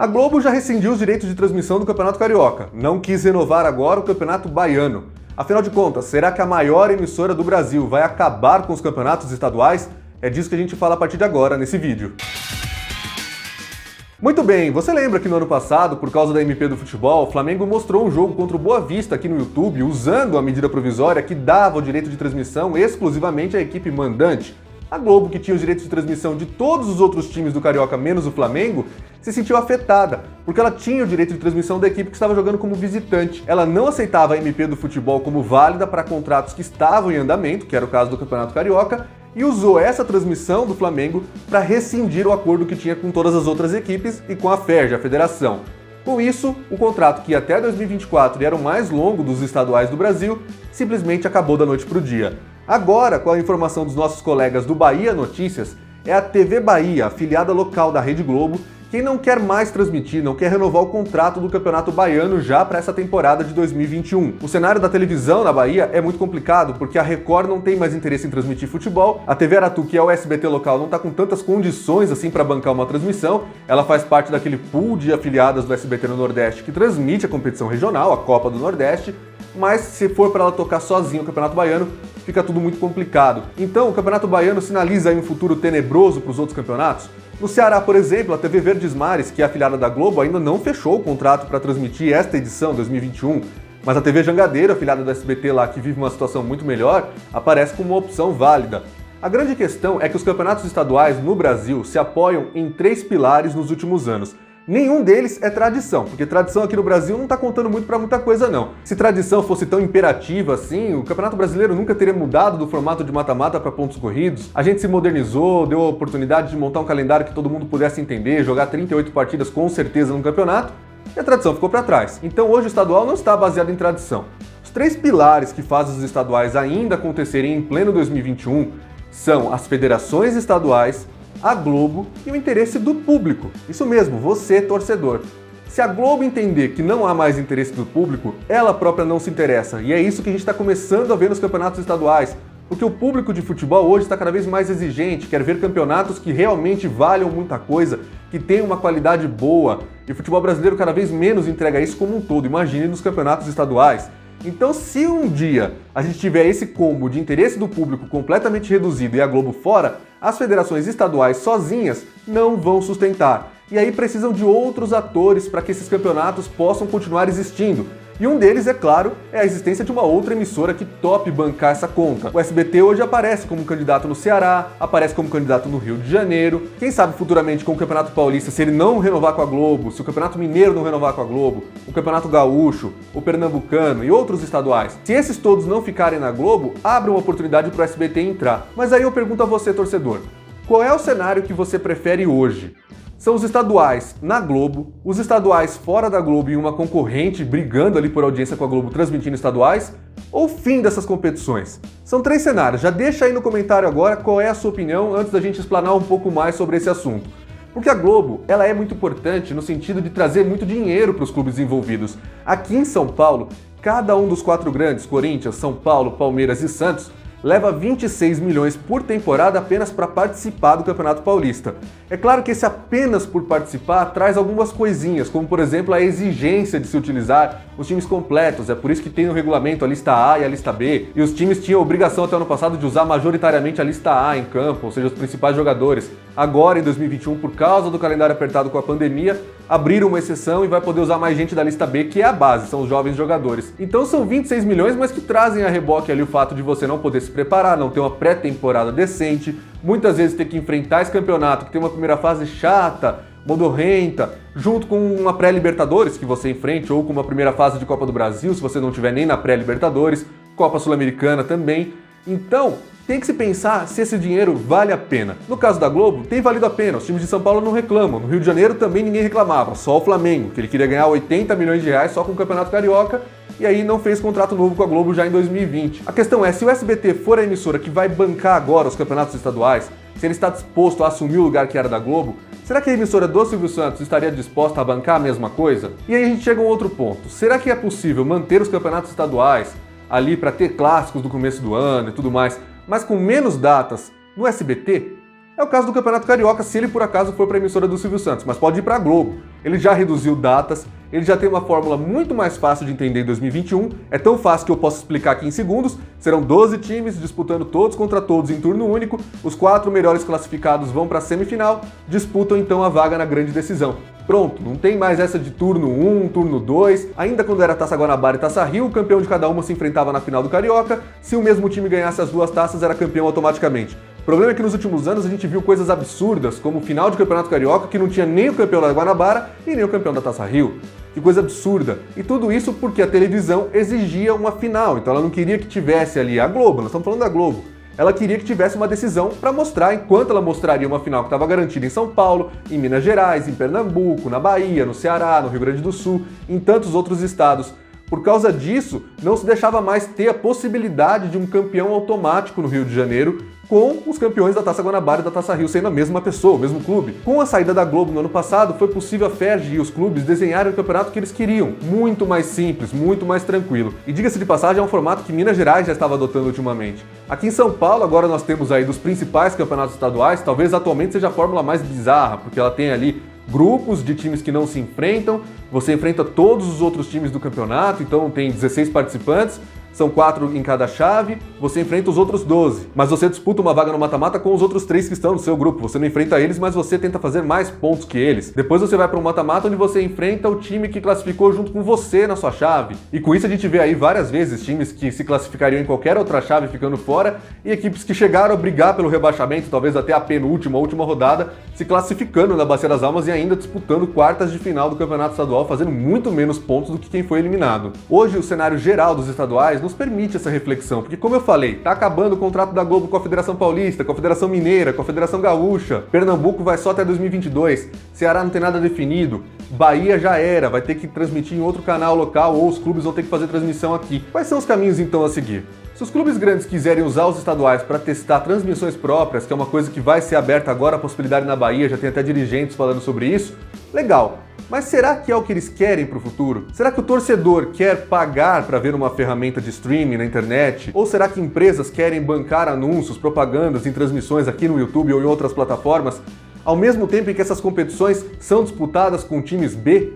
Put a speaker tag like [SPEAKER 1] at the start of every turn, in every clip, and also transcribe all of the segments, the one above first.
[SPEAKER 1] A Globo já rescindiu os direitos de transmissão do Campeonato Carioca, não quis renovar agora o Campeonato Baiano. Afinal de contas, será que a maior emissora do Brasil vai acabar com os campeonatos estaduais? É disso que a gente fala a partir de agora nesse vídeo. Muito bem, você lembra que no ano passado, por causa da MP do futebol, o Flamengo mostrou um jogo contra o Boa Vista aqui no YouTube, usando a medida provisória que dava o direito de transmissão exclusivamente à equipe mandante. A Globo, que tinha os direitos de transmissão de todos os outros times do Carioca menos o Flamengo, se sentiu afetada, porque ela tinha o direito de transmissão da equipe que estava jogando como visitante. Ela não aceitava a MP do futebol como válida para contratos que estavam em andamento, que era o caso do Campeonato Carioca, e usou essa transmissão do Flamengo para rescindir o acordo que tinha com todas as outras equipes e com a FERJ, a federação. Com isso, o contrato que ia até 2024 e era o mais longo dos estaduais do Brasil, simplesmente acabou da noite para o dia. Agora, com a informação dos nossos colegas do Bahia Notícias, é a TV Bahia, afiliada local da Rede Globo, quem não quer mais transmitir, não quer renovar o contrato do Campeonato Baiano já para essa temporada de 2021. O cenário da televisão na Bahia é muito complicado, porque a Record não tem mais interesse em transmitir futebol, a TV Aratu, que é o SBT local, não está com tantas condições assim para bancar uma transmissão, ela faz parte daquele pool de afiliadas do SBT no Nordeste que transmite a competição regional, a Copa do Nordeste, mas se for para ela tocar sozinha o Campeonato Baiano, fica tudo muito complicado. Então, o Campeonato Baiano sinaliza aí um futuro tenebroso para os outros campeonatos? No Ceará, por exemplo, a TV Verdes Mares, que é afiliada da Globo, ainda não fechou o contrato para transmitir esta edição, 2021, mas a TV Jangadeiro, afiliada do SBT lá, que vive uma situação muito melhor, aparece como uma opção válida. A grande questão é que os campeonatos estaduais no Brasil se apoiam em 3 pilares nos últimos anos. Nenhum deles é tradição, porque tradição aqui no Brasil não está contando muito para muita coisa não. Se tradição fosse tão imperativa assim, o Campeonato Brasileiro nunca teria mudado do formato de mata-mata para pontos corridos. A gente se modernizou, deu a oportunidade de montar um calendário que todo mundo pudesse entender, jogar 38 partidas com certeza no campeonato, e a tradição ficou para trás. Então hoje o estadual não está baseado em tradição. Os 3 pilares que fazem os estaduais ainda acontecerem em pleno 2021 são as federações estaduais, a Globo e o interesse do público. Isso mesmo, você, torcedor. Se a Globo entender que não há mais interesse do público, ela própria não se interessa. E é isso que a gente está começando a ver nos campeonatos estaduais. Porque o público de futebol hoje está cada vez mais exigente, quer ver campeonatos que realmente valham muita coisa, que tenham uma qualidade boa. E o futebol brasileiro cada vez menos entrega isso como um todo. Imagine nos campeonatos estaduais. Então, se um dia a gente tiver esse combo de interesse do público completamente reduzido e a Globo fora, as federações estaduais sozinhas não vão sustentar. E aí precisam de outros atores para que esses campeonatos possam continuar existindo. E um deles, é claro, é a existência de uma outra emissora que tope bancar essa conta. O SBT hoje aparece como candidato no Ceará, aparece como candidato no Rio de Janeiro. Quem sabe futuramente com o Campeonato Paulista, se ele não renovar com a Globo, se o Campeonato Mineiro não renovar com a Globo, o Campeonato Gaúcho, o Pernambucano e outros estaduais. Se esses todos não ficarem na Globo, abre uma oportunidade para o SBT entrar. Mas aí eu pergunto a você, torcedor, qual é o cenário que você prefere hoje? São os estaduais na Globo, os estaduais fora da Globo e uma concorrente brigando ali por audiência com a Globo transmitindo estaduais, ou o fim dessas competições? São 3 cenários, já deixa aí no comentário agora qual é a sua opinião antes da gente explanar um pouco mais sobre esse assunto. Porque a Globo, ela é muito importante no sentido de trazer muito dinheiro para os clubes envolvidos. Aqui em São Paulo, cada um dos 4 grandes, Corinthians, São Paulo, Palmeiras e Santos, leva 26 milhões por temporada apenas para participar do Campeonato Paulista. É claro que esse apenas por participar traz algumas coisinhas, como por exemplo a exigência de se utilizar os times completos, é por isso que tem no regulamento a lista A e a lista B, e os times tinham a obrigação até o ano passado de usar majoritariamente a lista A em campo, ou seja, os principais jogadores. Agora, em 2021, por causa do calendário apertado com a pandemia, abriram uma exceção e vai poder usar mais gente da lista B, que é a base, são os jovens jogadores. Então são 26 milhões, mas que trazem a reboque ali o fato de você não poder se preparar, não ter uma pré-temporada decente, muitas vezes ter que enfrentar esse campeonato que tem uma primeira fase chata, modorrenta, junto com uma pré-Libertadores que você enfrente, ou com uma primeira fase de Copa do Brasil, se você não tiver nem na pré-Libertadores, Copa Sul-Americana também. Então, tem que se pensar se esse dinheiro vale a pena. No caso da Globo, tem valido a pena, os times de São Paulo não reclamam, no Rio de Janeiro também ninguém reclamava, só o Flamengo, que ele queria ganhar 80 milhões de reais só com o Campeonato Carioca, e aí não fez contrato novo com a Globo já em 2020. A questão é, se o SBT for a emissora que vai bancar agora os campeonatos estaduais, se ele está disposto a assumir o lugar que era da Globo, será que a emissora do Silvio Santos estaria disposta a bancar a mesma coisa? E aí a gente chega a um outro ponto. Será que é possível manter os campeonatos estaduais ali para ter clássicos do começo do ano e tudo mais, mas com menos datas no SBT? É o caso do Campeonato Carioca, se ele por acaso for para a emissora do Silvio Santos, mas pode ir para a Globo. Ele já reduziu datas, ele já tem uma fórmula muito mais fácil de entender em 2021, é tão fácil que eu posso explicar aqui em segundos. Serão 12 times disputando todos contra todos em turno único, os 4 melhores classificados vão para a semifinal, disputam então a vaga na grande decisão. Pronto, não tem mais essa de turno 1, turno 2, ainda quando era Taça Guanabara e Taça Rio, o campeão de cada uma se enfrentava na final do Carioca, se o mesmo time ganhasse as 2 taças era campeão automaticamente. O problema é que nos últimos anos a gente viu coisas absurdas, como o final de Campeonato Carioca, que não tinha nem o campeão da Guanabara e nem o campeão da Taça Rio. Que coisa absurda. E tudo isso porque a televisão exigia uma final, então ela não queria que tivesse ali a Globo, nós estamos falando da Globo. Ela queria que tivesse uma decisão para mostrar, enquanto ela mostraria uma final que estava garantida em São Paulo, em Minas Gerais, em Pernambuco, na Bahia, no Ceará, no Rio Grande do Sul, em tantos outros estados. Por causa disso, não se deixava mais ter a possibilidade de um campeão automático no Rio de Janeiro, com os campeões da Taça Guanabara e da Taça Rio sendo a mesma pessoa, o mesmo clube. Com a saída da Globo no ano passado, foi possível a FERJ e os clubes desenharem o campeonato que eles queriam, muito mais simples, muito mais tranquilo. E diga-se de passagem, é um formato que Minas Gerais já estava adotando ultimamente. Aqui em São Paulo, agora nós temos aí dos principais campeonatos estaduais, talvez atualmente seja a fórmula mais bizarra, porque ela tem ali grupos de times que não se enfrentam, você enfrenta todos os outros times do campeonato, então tem 16 participantes, são 4 em cada chave, você enfrenta os outros 12. Mas você disputa uma vaga no mata-mata com os outros 3 que estão no seu grupo. Você não enfrenta eles, mas você tenta fazer mais pontos que eles. Depois você vai para um mata-mata onde você enfrenta o time que classificou junto com você na sua chave. E com isso a gente vê aí várias vezes times que se classificariam em qualquer outra chave ficando fora e equipes que chegaram a brigar pelo rebaixamento, talvez até a penúltima, a última rodada, se classificando na Bacia das Almas e ainda disputando quartas de final do Campeonato Estadual, fazendo muito menos pontos do que quem foi eliminado. Hoje o cenário geral dos estaduais nos permite essa reflexão, porque como eu falei, tá acabando o contrato da Globo com a Federação Paulista, com a Federação Mineira, com a Federação Gaúcha, Pernambuco vai só até 2022, Ceará não tem nada definido, Bahia já era, vai ter que transmitir em outro canal local ou os clubes vão ter que fazer transmissão aqui. Quais são os caminhos então a seguir? Se os clubes grandes quiserem usar os estaduais para testar transmissões próprias, que é uma coisa que vai ser aberta agora, a possibilidade na Bahia, já tem até dirigentes falando sobre isso, legal. Mas será que é o que eles querem para o futuro? Será que o torcedor quer pagar para ver uma ferramenta de streaming na internet? Ou será que empresas querem bancar anúncios, propagandas em transmissões aqui no YouTube ou em outras plataformas, ao mesmo tempo em que essas competições são disputadas com times B?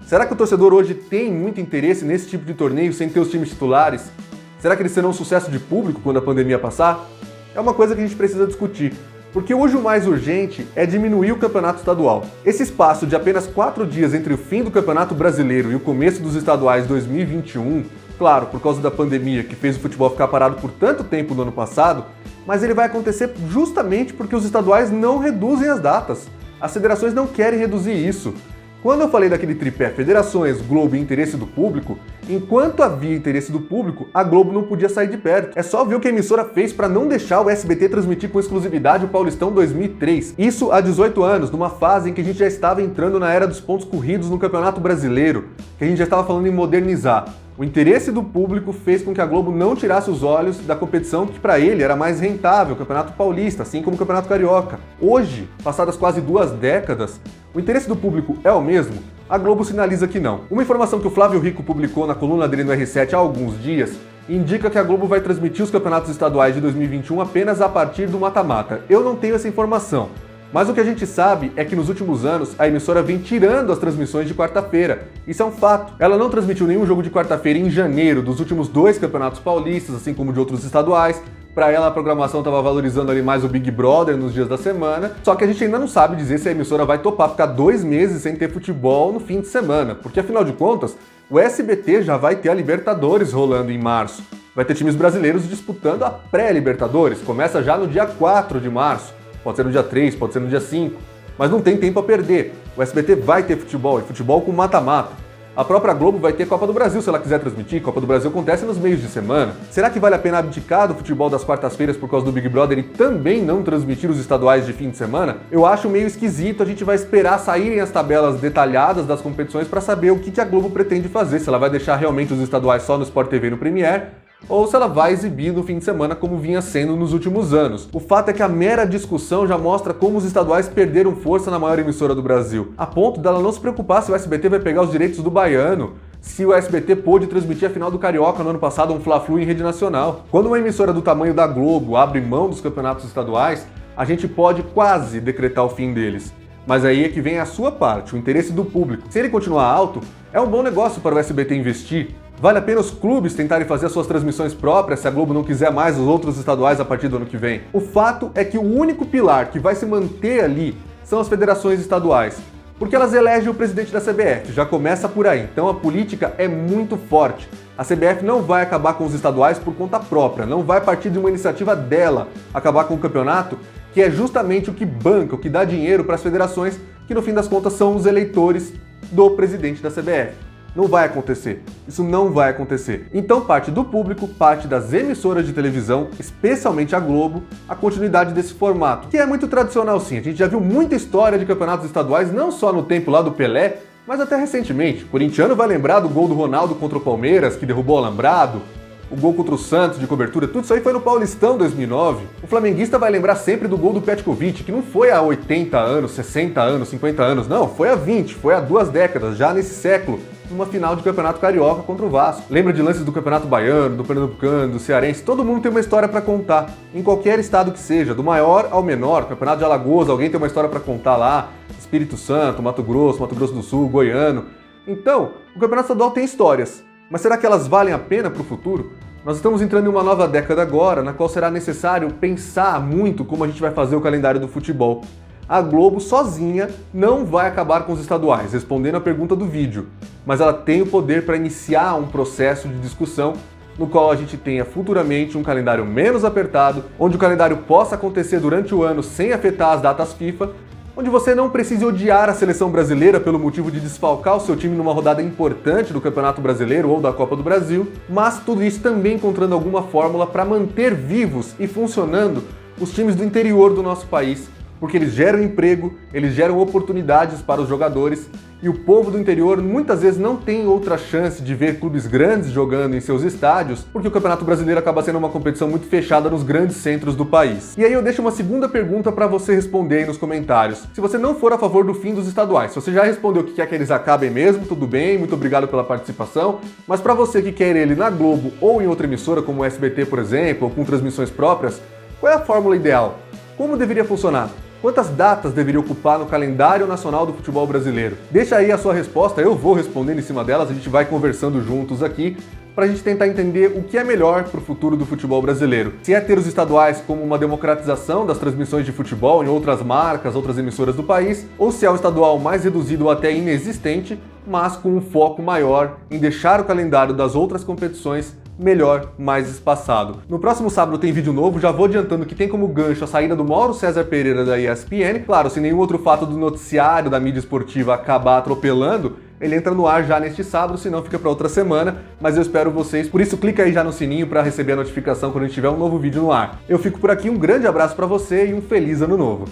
[SPEAKER 1] Será que o torcedor hoje tem muito interesse nesse tipo de torneio sem ter os times titulares? Será que eles serão um sucesso de público quando a pandemia passar? É uma coisa que a gente precisa discutir. Porque hoje o mais urgente é diminuir o campeonato estadual. Esse espaço de apenas 4 dias entre o fim do Campeonato Brasileiro e o começo dos estaduais 2021, claro, por causa da pandemia que fez o futebol ficar parado por tanto tempo no ano passado, mas ele vai acontecer justamente porque os estaduais não reduzem as datas. As federações não querem reduzir isso. Quando eu falei daquele tripé federações, Globo e interesse do público, enquanto havia interesse do público, a Globo não podia sair de perto. É só ver o que a emissora fez para não deixar o SBT transmitir com exclusividade o Paulistão 2003. Isso há 18 anos, numa fase em que a gente já estava entrando na era dos pontos corridos no Campeonato Brasileiro, que a gente já estava falando em modernizar. O interesse do público fez com que a Globo não tirasse os olhos da competição que para ele era mais rentável, o Campeonato Paulista, assim como o Campeonato Carioca. Hoje, passadas quase 2 décadas, o interesse do público é o mesmo? A Globo sinaliza que não. Uma informação que o Flávio Rico publicou na coluna dele no R7 há alguns dias indica que a Globo vai transmitir os campeonatos estaduais de 2021 apenas a partir do mata-mata. Eu não tenho essa informação. Mas o que a gente sabe é que nos últimos anos a emissora vem tirando as transmissões de quarta-feira. Isso é um fato. Ela não transmitiu nenhum jogo de quarta-feira em janeiro dos últimos 2 campeonatos paulistas, assim como de outros estaduais. Para ela a programação estava valorizando ali mais o Big Brother nos dias da semana. Só que a gente ainda não sabe dizer se a emissora vai topar ficar 2 meses sem ter futebol no fim de semana. Porque afinal de contas, o SBT já vai ter a Libertadores rolando em março. Vai ter times brasileiros disputando a pré-Libertadores. Começa já no dia 4 de março. Pode ser no dia 3, pode ser no dia 5, mas não tem tempo a perder. O SBT vai ter futebol, e futebol com mata-mata. A própria Globo vai ter Copa do Brasil se ela quiser transmitir. Copa do Brasil acontece nos meios de semana. Será que vale a pena abdicar do futebol das quartas-feiras por causa do Big Brother e também não transmitir os estaduais de fim de semana? Eu acho meio esquisito, a gente vai esperar saírem as tabelas detalhadas das competições para saber o que a Globo pretende fazer, se ela vai deixar realmente os estaduais só no Sport TV e no Premiere, ou se ela vai exibir no fim de semana como vinha sendo nos últimos anos. O fato é que a mera discussão já mostra como os estaduais perderam força na maior emissora do Brasil, a ponto dela não se preocupar se o SBT vai pegar os direitos do baiano, se o SBT pôde transmitir a final do Carioca no ano passado, um Fla-Flu em rede nacional. Quando uma emissora do tamanho da Globo abre mão dos campeonatos estaduais, a gente pode quase decretar o fim deles. Mas aí é que vem a sua parte, o interesse do público. Se ele continuar alto, é um bom negócio para o SBT investir. Vale a pena os clubes tentarem fazer as suas transmissões próprias se a Globo não quiser mais os outros estaduais a partir do ano que vem. O fato é que o único pilar que vai se manter ali são as federações estaduais, porque elas elegem o presidente da CBF, já começa por aí. Então a política é muito forte. A CBF não vai acabar com os estaduais por conta própria, não vai partir de uma iniciativa dela acabar com o campeonato, que é justamente o que banca, o que dá dinheiro para as federações, que no fim das contas são os eleitores do presidente da CBF. Não vai acontecer. Isso não vai acontecer. Então parte do público, parte das emissoras de televisão, especialmente a Globo, a continuidade desse formato, que é muito tradicional sim. A gente já viu muita história de campeonatos estaduais, não só no tempo lá do Pelé, mas até recentemente. O corintiano vai lembrar do gol do Ronaldo contra o Palmeiras, que derrubou o alambrado, o gol contra o Santos de cobertura, tudo isso aí foi no Paulistão 2009. O flamenguista vai lembrar sempre do gol do Petkovic, que não foi há 80 anos, 60 anos, 50 anos, não, foi há 20, foi há 2 décadas, já nesse século, numa final de Campeonato Carioca contra o Vasco. Lembra de lances do Campeonato Baiano, do Pernambucano, do Cearense? Todo mundo tem uma história para contar, em qualquer estado que seja, do maior ao menor. Campeonato de Alagoas, alguém tem uma história para contar lá, Espírito Santo, Mato Grosso do Sul, Goiano. Então, o Campeonato Estadual tem histórias, mas será que elas valem a pena para o futuro? Nós estamos entrando em uma nova década agora, na qual será necessário pensar muito como a gente vai fazer o calendário do futebol. A Globo sozinha não vai acabar com os estaduais, respondendo a pergunta do vídeo, mas ela tem o poder para iniciar um processo de discussão no qual a gente tenha futuramente um calendário menos apertado, onde o calendário possa acontecer durante o ano sem afetar as datas FIFA, onde você não precise odiar a seleção brasileira pelo motivo de desfalcar o seu time numa rodada importante do Campeonato Brasileiro ou da Copa do Brasil, mas tudo isso também encontrando alguma fórmula para manter vivos e funcionando os times do interior do nosso país, porque eles geram emprego, eles geram oportunidades para os jogadores e o povo do interior muitas vezes não tem outra chance de ver clubes grandes jogando em seus estádios, porque o Campeonato Brasileiro acaba sendo uma competição muito fechada nos grandes centros do país. E aí eu deixo uma segunda pergunta para você responder aí nos comentários. Se você não for a favor do fim dos estaduais, se você já respondeu que quer que eles acabem mesmo, tudo bem, muito obrigado pela participação, mas para você que quer ele na Globo ou em outra emissora como o SBT, por exemplo, ou com transmissões próprias, qual é a fórmula ideal? Como deveria funcionar? Quantas datas deveria ocupar no calendário nacional do futebol brasileiro? Deixa aí a sua resposta, eu vou respondendo em cima delas, a gente vai conversando juntos aqui para a gente tentar entender o que é melhor para o futuro do futebol brasileiro. Se é ter os estaduais como uma democratização das transmissões de futebol em outras marcas, outras emissoras do país, ou se é o estadual mais reduzido ou até inexistente, mas com um foco maior em deixar o calendário das outras competições melhor, mais espaçado. No próximo sábado tem vídeo novo, já vou adiantando que tem como gancho a saída do Mauro César Pereira da ESPN. Claro, se nenhum outro fato do noticiário da mídia esportiva acabar atropelando, ele entra no ar já neste sábado, senão fica para outra semana, mas eu espero vocês, por isso clica aí já no sininho para receber a notificação quando a gente tiver um novo vídeo no ar. Eu fico por aqui, um grande abraço para você e um feliz ano novo!